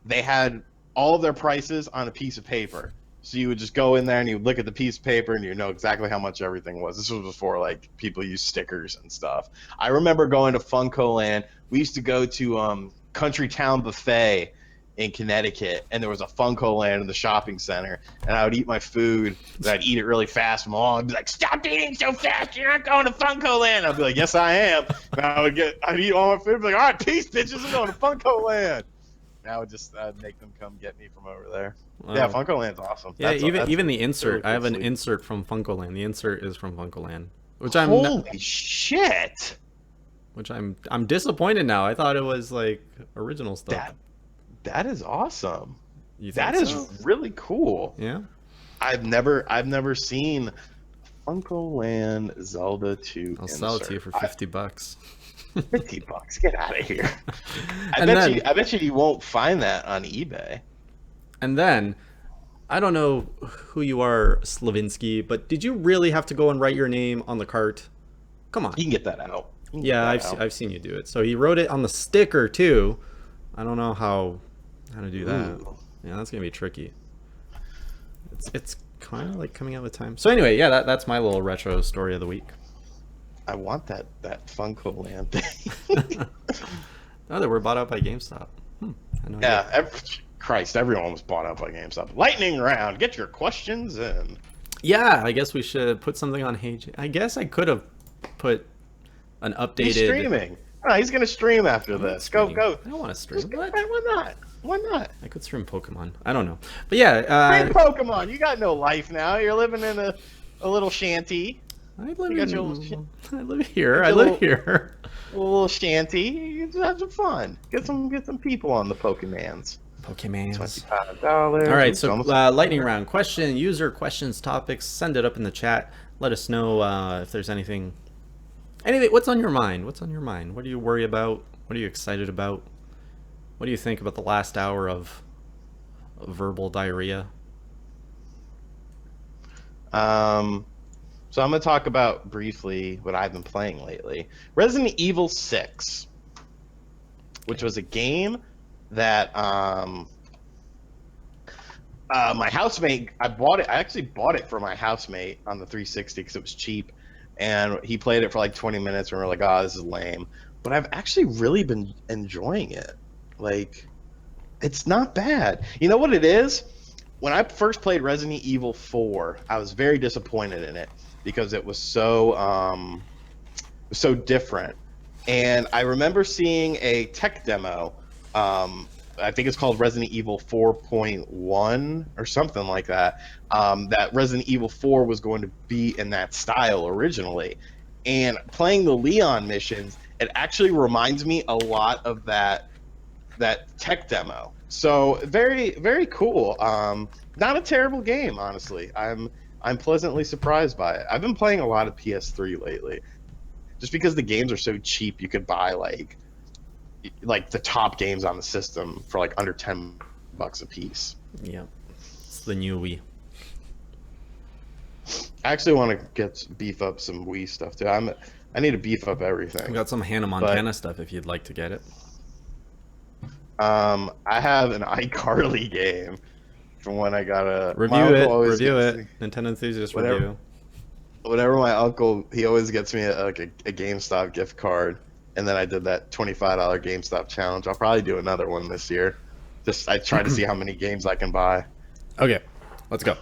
they had all of their prices on a piece of paper. So you would just go in there and you would look at the piece of paper and you know exactly how much everything was. This was before like people used stickers and stuff. I remember going to Funko Land. We used to go to Country Town Buffet in Connecticut, and there was a Funko Land in the shopping center. And I would eat my food, and I'd eat it really fast. My mom would be like, "Stop eating so fast! You're not going to Funko Land." I'd be like, "Yes, I am." And I'd eat all my food, and be like, "All right, peace, bitches. I'm going to Funko Land." And I would just make them come get me from over there. Wow. Yeah, Funko Land's awesome. Yeah, That's even the insert. really I have an cool. insert from Funko Land. The insert is from Funko Land, Holy shit! which I'm disappointed now. I thought it was like original stuff. That is awesome. You think That is so? really cool. Yeah. I've never seen Funko Land Zelda 2 I'll sell it to you insert. for $50. 50 bucks. Get out of here. And then, I bet you won't find that on eBay. and then, I don't know who you are, Slavinsky, but did you really have to go and write your name on the cart? Come on. You can get that out. You can get Yeah, that out. I've seen you do it. So he wrote it on the sticker too. I don't know how to do that. Ooh. Yeah, that's gonna be tricky. It's kind of like coming out with time. So anyway, yeah, that's my little retro story of the week. I want that Funko Land thing. Oh, they were bought out by GameStop. I know. Yeah, Christ, everyone was bought up by GameStop. Lightning round, get your questions in. Yeah, I guess we should put something on Hey. I guess I could have put an updated. He's streaming. Oh, he's gonna stream after this. Go. I don't want to stream. What? Why not? Why not? I could stream Pokemon. I don't know, but yeah. Stream Pokemon. You got no life now. You're living in a little shanty. I live You got your I live here. I live here. A little shanty. You just have some fun. Get some people on the Pokemans. Pokemans. $25. All right, so lightning round question, user questions, topics. Send it up in the chat. Let us know if there's anything. What's on your mind? What's on your mind? What do you worry about? What are you excited about? What do you think about the last hour of verbal diarrhea? So I'm gonna talk about briefly what I've been playing lately. Resident Evil 6, which was a game that my housemate, I actually bought it for my housemate on the 360 because it was cheap, and he played it for like 20 minutes and we're like, oh, this is lame. But I've actually really been enjoying it. Like, it's not bad. You know what it is? When I first played Resident Evil 4, I was very disappointed in it because it was so different. And I remember seeing a tech demo. I think it's called Resident Evil 4.1 or something like that. That Resident Evil 4 was going to be in that style originally. And playing the Leon missions, it actually reminds me a lot of that tech demo. So very, very cool. Not a terrible game, honestly. I'm pleasantly surprised by it. I've been playing a lot of PS3 lately, just because the games are so cheap. You could buy like the top games on the system for like under $10 a piece. Yeah, it's the new Wii. I actually want to beef up some Wii stuff too. I need to beef up everything. We got some Hannah Montana stuff if you'd like to get it. I have an iCarly game from when I got a review it. Nintendo Enthusiast review. Whenever my uncle, he always gets me a GameStop gift card, and then I did that $25 GameStop challenge. I'll probably do another one this year. I try to see how many games I can buy. Okay, let's go.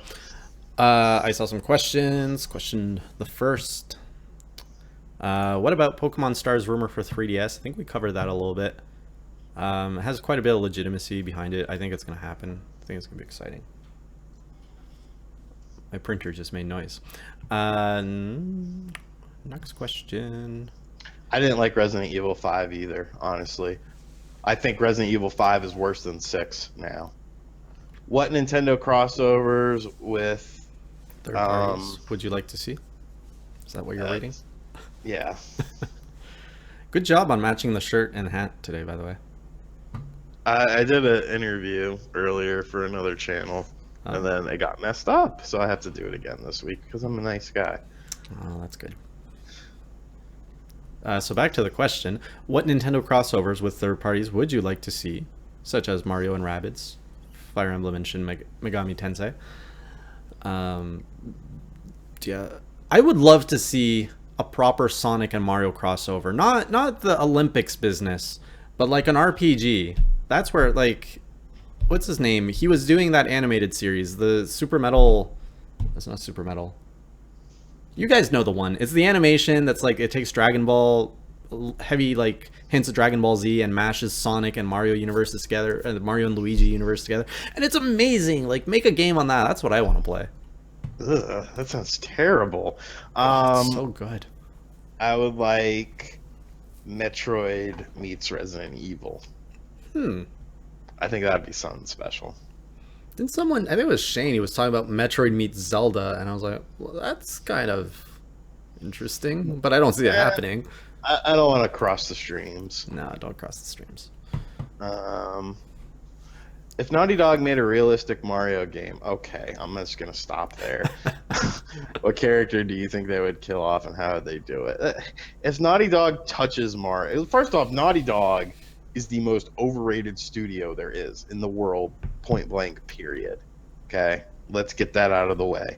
I saw some questions. Question the first. What about Pokemon Stars rumor for 3DS? I think we covered that a little bit. It has quite a bit of legitimacy behind it. I think it's going to happen. I think it's going to be exciting. My printer just made noise. Next question. I didn't like Resident Evil 5 either, honestly. I think Resident Evil 5 is worse than 6 now. What Nintendo crossovers with third parties would you like to see? Is that what you're reading? Yeah. Good job on matching the shirt and hat today, by the way. I did an interview earlier for another channel, and then it got messed up, so I have to do it again this week because I'm a nice guy. Oh, that's good. So back to the question. What Nintendo crossovers with third parties would you like to see, such as Mario and Rabbids, Fire Emblem and Shin Megami Tensei? Yeah, I would love to see a proper Sonic and Mario crossover. Not the Olympics business, but like an RPG. That's where, like, what's his name? He was doing that animated series, the Super Metal. It's not Super Metal. You guys know the one. It's the animation that's like it takes Dragon Ball, heavy like hints of Dragon Ball Z, and mashes Sonic and Mario universes together, Mario and Luigi universe together, and it's amazing. Like, make a game on that. That's what I want to play. Ugh, that sounds terrible. It's so good. I would like Metroid meets Resident Evil. I think that'd be something special. Didn't someone? I think it was Shane. He was talking about Metroid meets Zelda, and I was like, well, that's kind of interesting, but I don't see it Eh, happening. I don't want to cross the streams. No, don't cross the streams. Um, if Naughty Dog made a realistic Mario game, okay, I'm just gonna stop there. What character do you think they would kill off, and how would they do it? If Naughty Dog touches Mario, first off, Naughty Dog is the most overrated studio there is in the world, point blank, period. Okay, let's get that out of the way.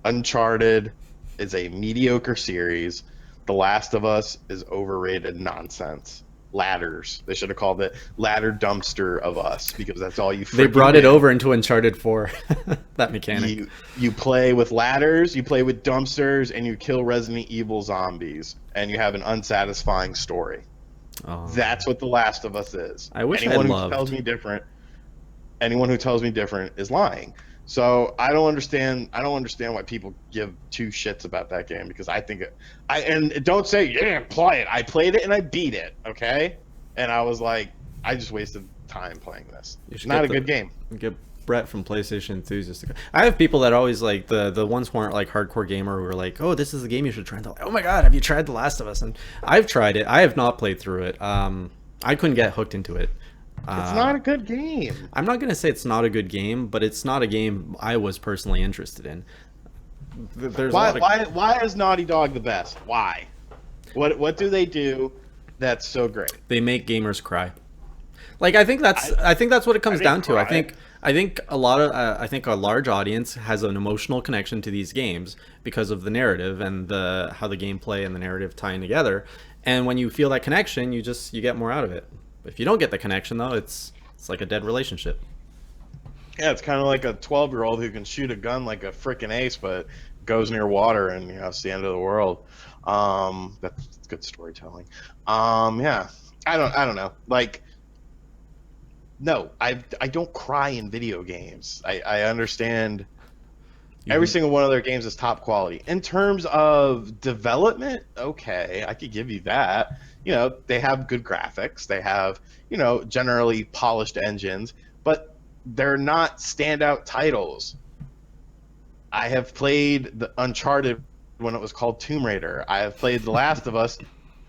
Uncharted is a mediocre series. The Last of Us is overrated nonsense. Ladders. They should have called it Ladder Dumpster of Us, because that's all you They freaking brought it do. over into Uncharted 4, that mechanic. You play with ladders, you play with dumpsters, and you kill Resident Evil zombies, and you have an unsatisfying story. Oh, That's what The Last of Us is. I wish I Anyone who tells loved. me different, anyone who tells me different is lying. So I don't understand. I don't understand why people give two shits about that game, because I think and don't say you didn't play it. I played it and I beat it. Okay, and I was like, I just wasted time playing this. You It's should not get a good game. get Brett from PlayStation Enthusiast. I have people that always like the ones who aren't like hardcore gamer who are like, oh, this is the game you should try. And they're like, oh my god, have you tried The Last of Us? And I've tried it. I have not played through it. I couldn't get hooked into it. It's not a good game. I'm not gonna say it's not a good game, but it's not a game I was personally interested in. There's a Why? lot of Why is Naughty Dog the best? Why? What do they do that's so great? they make gamers cry. Like I think that's what it comes didn't down to. cry. I think a lot of I think a large audience has an emotional connection to these games because of the narrative and the how the gameplay and the narrative tying together. And when you feel that connection, you get more out of it. If you don't get the connection though, it's like a dead relationship. Yeah, it's kind of like a 12-year-old who can shoot a gun like a freaking ace, but goes near water and it's the end of the world. That's good storytelling. Yeah, I don't know. Like, no, I don't cry in video games. I understand every You, single one of their games is top quality. In terms of development, okay, I could give you that. They have good graphics. They have, generally polished engines, but they're not standout titles. I have played the Uncharted when it was called Tomb Raider. I have played The Last of Us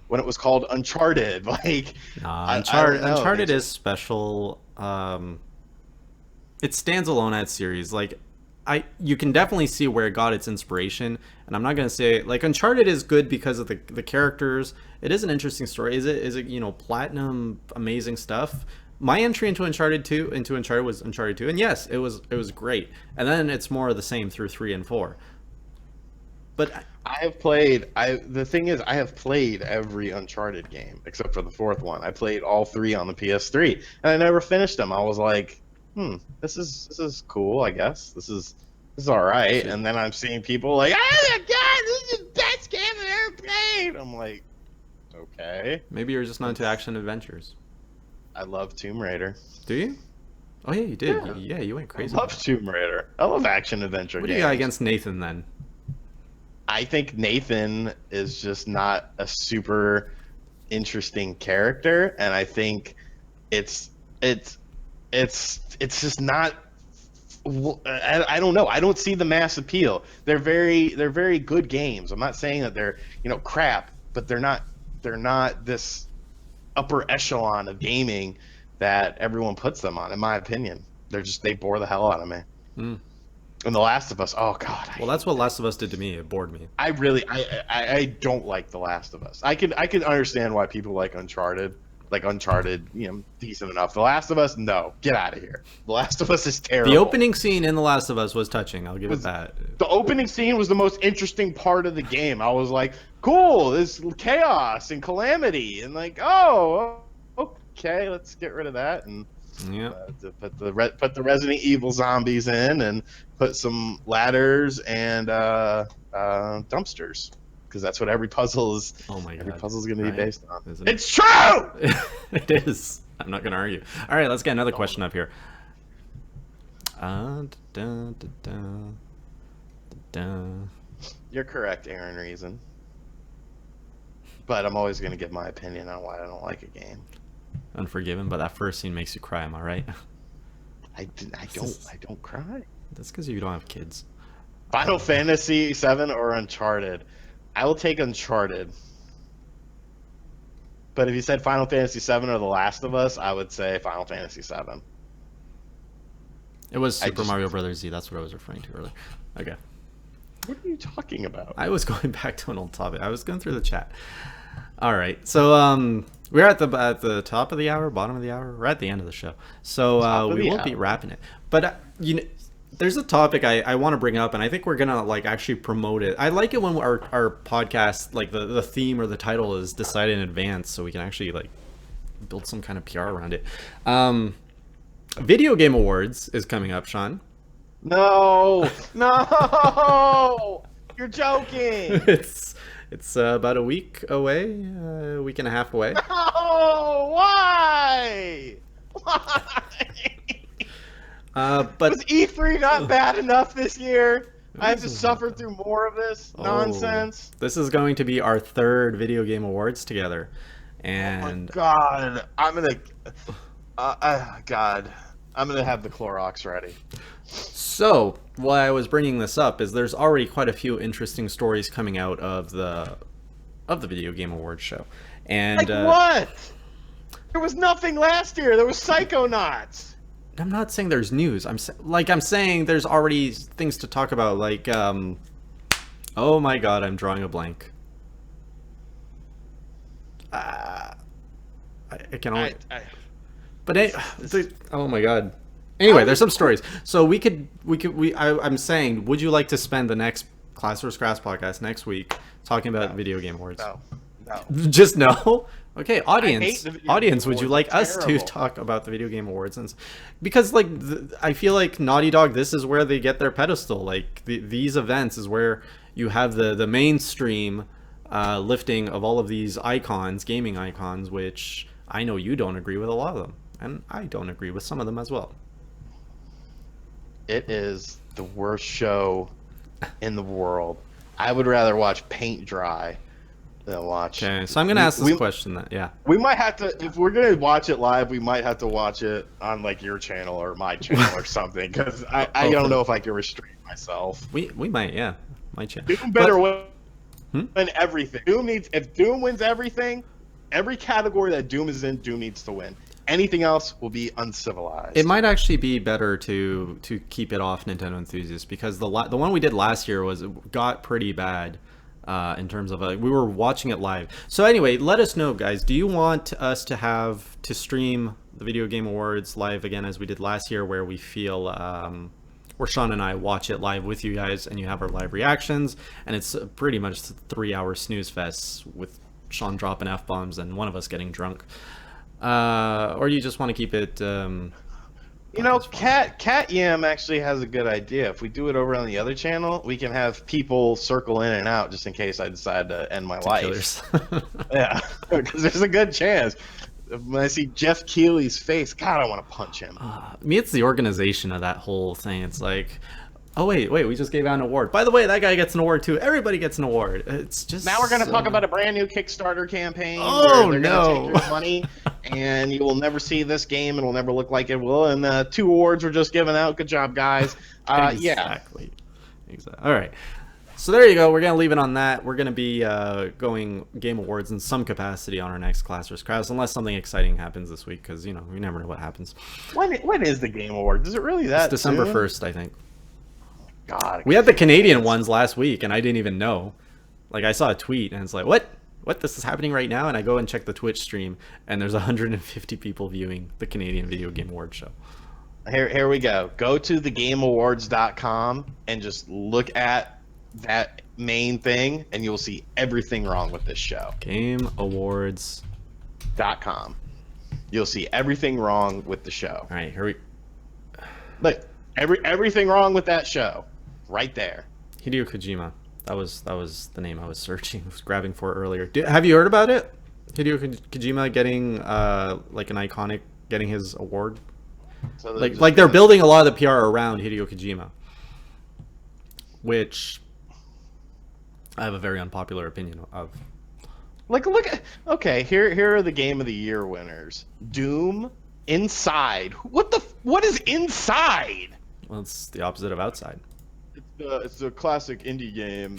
when it was called Uncharted. Like, nah, I don't know. They Uncharted is just special. It stands alone as series. Like you can definitely see where it got its inspiration, and I'm not gonna say like Uncharted is good because of the characters. It is an interesting story. Is it platinum amazing stuff? My entry into Uncharted was Uncharted 2, and yes, it was great. And then it's more of the same through 3 and 4. But I have played. The thing is, I have played every Uncharted game except for the fourth one. I played all three on the PS3, and I never finished them. I was like, this is cool. I guess this is all right. shit, And then I'm seeing people like, oh my god, this is the best game I've ever played. I'm like, okay. maybe you're just not into It's, action adventures. I love Tomb Raider. Do you? Oh yeah, you did. Yeah, Yeah, you went I crazy with love that. Tomb Raider. I love action adventure What do you got games. against Nathan then? I think Nathan is just not a super interesting character, and I think it's it's it's just not. I don't know. I don't see the mass appeal. They're very good games. I'm not saying that they're crap, but they're not this upper echelon of gaming that everyone puts them on. In my opinion, they bore the hell out of me. Hmm. And The Last of Us. Oh God, I Well, that's hate what that. Last of Us did to me. It bored me. I really, I don't like The Last of Us. I could understand why people like Uncharted. Like Uncharted, decent enough. The Last of Us, no, get out of here. The Last of Us is The terrible. opening scene in The Last of Us was touching. I'll give it Was that. the opening scene was the most interesting part of the game. I was like, cool, this chaos and calamity, and like, oh, okay, let's get rid of that and Yeah. put the Resident Evil zombies in and put some ladders and dumpsters, because that's what every puzzle is. Oh my Every god. puzzle is going to be Right? based on. Isn't it? It's true. It is. I'm not gonna argue. All right, let's get another question up here. Da, da, da, da. You're correct, Aaron Reason. But I'm always going to give my opinion on why I don't like a game. Unforgiven, but that first scene makes you cry. Am I right? I don't cry. That's because you don't have kids. Final Fantasy 7 or Uncharted? I will take Uncharted. But if you said Final Fantasy 7 or The Last of Us, I would say Final Fantasy 7. It was I Super just Mario Brothers Z. That's what I was referring to earlier. Okay. What are you talking about? I was going back to an old topic. I was going through the chat. All right. So we're at the top of the hour, bottom of the hour. We're at the end of the show. So we will be wrapping it. But there's a topic I want to bring up, and I think we're gonna like actually promote it. I like it when our podcast, like the theme or the title is decided in advance, so we can actually like build some kind of PR around it. Video Game Awards is coming up, Sean. No, no, you're joking. It's about a week away, a week and a half away. No, why? Why? But Was E3 not bad enough this year? I have to suffer through more of this nonsense. This is going to be our third Video Game Awards together, and oh my God, I'm gonna, God, I'm gonna have the Clorox ready. So why I was bringing this up is there's already quite a few interesting stories coming out of the Video Game Awards show, and like what? There was nothing last year. There was Psychonauts. I'm not saying there's news. I'm saying there's already things to talk about. Like, oh my God, I'm drawing a blank. I can only. Oh my God. Anyway, there's some stories. So I'm saying, would you like to spend the next Class vs. Crass podcast next week talking about Video Game Awards? No. Just no. Okay, audience, would you Awards. like us to talk about the Video Game Awards? And because like I feel like Naughty Dog, this is where they get their pedestal. Like these events is where you have the mainstream lifting of all of these icons, gaming icons, which I know you don't agree with a lot of them, and I don't agree with some of them as well. It is the worst show in the world. I would rather watch paint dry than watch. Okay, so I'm gonna ask this question. We might have to, if we're gonna watch it live, we might have to watch it on like your channel or my channel or something, because I don't know if I can restrain myself. We might, yeah, my channel. Doom better win everything. If Doom wins everything, every category that Doom is in, Doom needs to win. Anything else will be uncivilized. It might actually be better to keep it off Nintendo Enthusiasts, because the one we did last year got pretty bad in terms of we were watching it live. So anyway, let us know, guys. Do you want us to stream the Video Game Awards live again as we did last year, where we feel where Sean and I watch it live with you guys and you have our live reactions, and it's pretty much 3-hour snooze fest with Sean dropping F-bombs and one of us getting drunk? Or you just want to keep it Cat Yam actually has a good idea. If we do it over on the other channel, we can have people circle in and out just in case I decide to end my life. Yeah, because there's a good chance. When I see Jeff Keighley's face, God, I want to punch him. Me, it's the organization of that whole thing. It's like, oh wait, we just gave out an award. By the way, that guy gets an award too. Everybody gets an award. It's just now we're going to talk about a brand new Kickstarter campaign. Oh where they're no! Gonna take your money, and you will never see this game. It'll never look like it will. And 2 awards were just given out. Good job, guys. Exactly. All right. So there you go. We're gonna leave it on that. We're gonna be going Game Awards in some capacity on our next Class vs. Crass, unless something exciting happens this week, because we never know what happens. When is the Game Awards? Is it really that? It's December soon? 1st, I think. God, we had the Canadian ones last week, and I didn't even know. Like, I saw a tweet, and it's like, what? This is happening right now? And I go and check the Twitch stream, and there's 150 people viewing the Canadian Video Game Awards show. Here we go. Go to thegameawards.com and just look at that main thing, and you'll see everything wrong with this show. GameAwards.com. You'll see everything wrong with the show. All right, here we. Look, everything wrong with that show, right there. Hideo Kojima. That was the name I was searching, was grabbing for earlier. Have you heard about it? Hideo Kojima getting like an iconic, getting his award. So like they're building a lot of the PR around Hideo Kojima, which I have a very unpopular opinion of. Like, look at, okay, here are the Game of the Year winners: Doom, Inside. What is inside? Well, it's the opposite of outside. It's a classic indie game,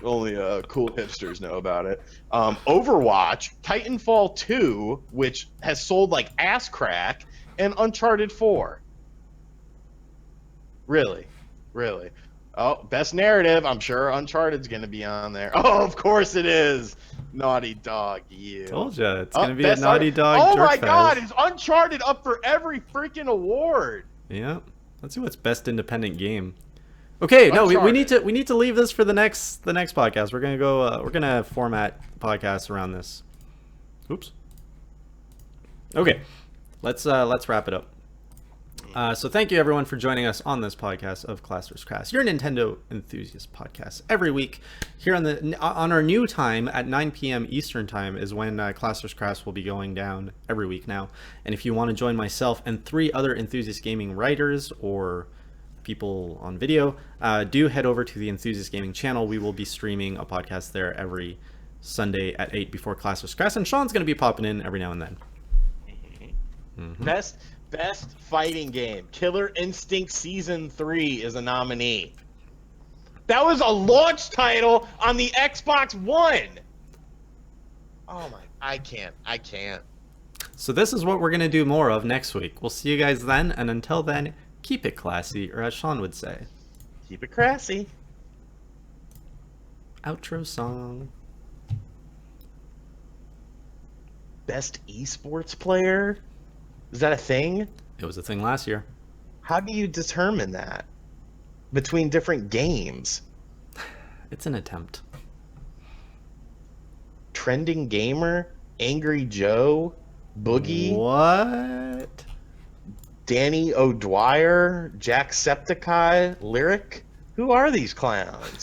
only cool hipsters know about it. Overwatch, Titanfall 2, which has sold like ass crack, and Uncharted 4. Really? Really? Oh, best narrative. I'm sure Uncharted's going to be on there. Oh, of course it is. Naughty Dog, you. Told you it's Oh, gonna be a best Naughty art- Dog Oh jerk my fest. God, is Uncharted up for every freaking award? Yeah. Let's see what's best independent game. Okay, no, we need to leave this for the next podcast. We're gonna go. We're gonna format podcasts around this. Oops. Okay, let's wrap it up. So thank you everyone for joining us on this podcast of Class vs. Crass, your Nintendo enthusiast podcast. Every week here on our new time at 9 p.m. Eastern time is when Class vs. Crass will be going down every week now. And if you want to join myself and 3 other enthusiast gaming writers or people on video, do head over to the Enthusiast Gaming channel. We will be streaming a podcast there every Sunday at 8 before Class vs. Crass, and Sean's going to be popping in every now and then. Mm-hmm. Best fighting game. Killer Instinct Season 3 is a nominee. That was a launch title on the Xbox One. Oh my, I can't. So this is what we're going to do more of next week. We'll see you guys then, and until then, keep it classy, or as Sean would say, keep it crassy. Outro song. Best esports player? Is that a thing? It was a thing last year. How do you determine that between different games? It's an attempt. Trending Gamer, Angry Joe, Boogie, What? Danny O'Dwyer, Jacksepticeye, Lyric. Who are these clowns?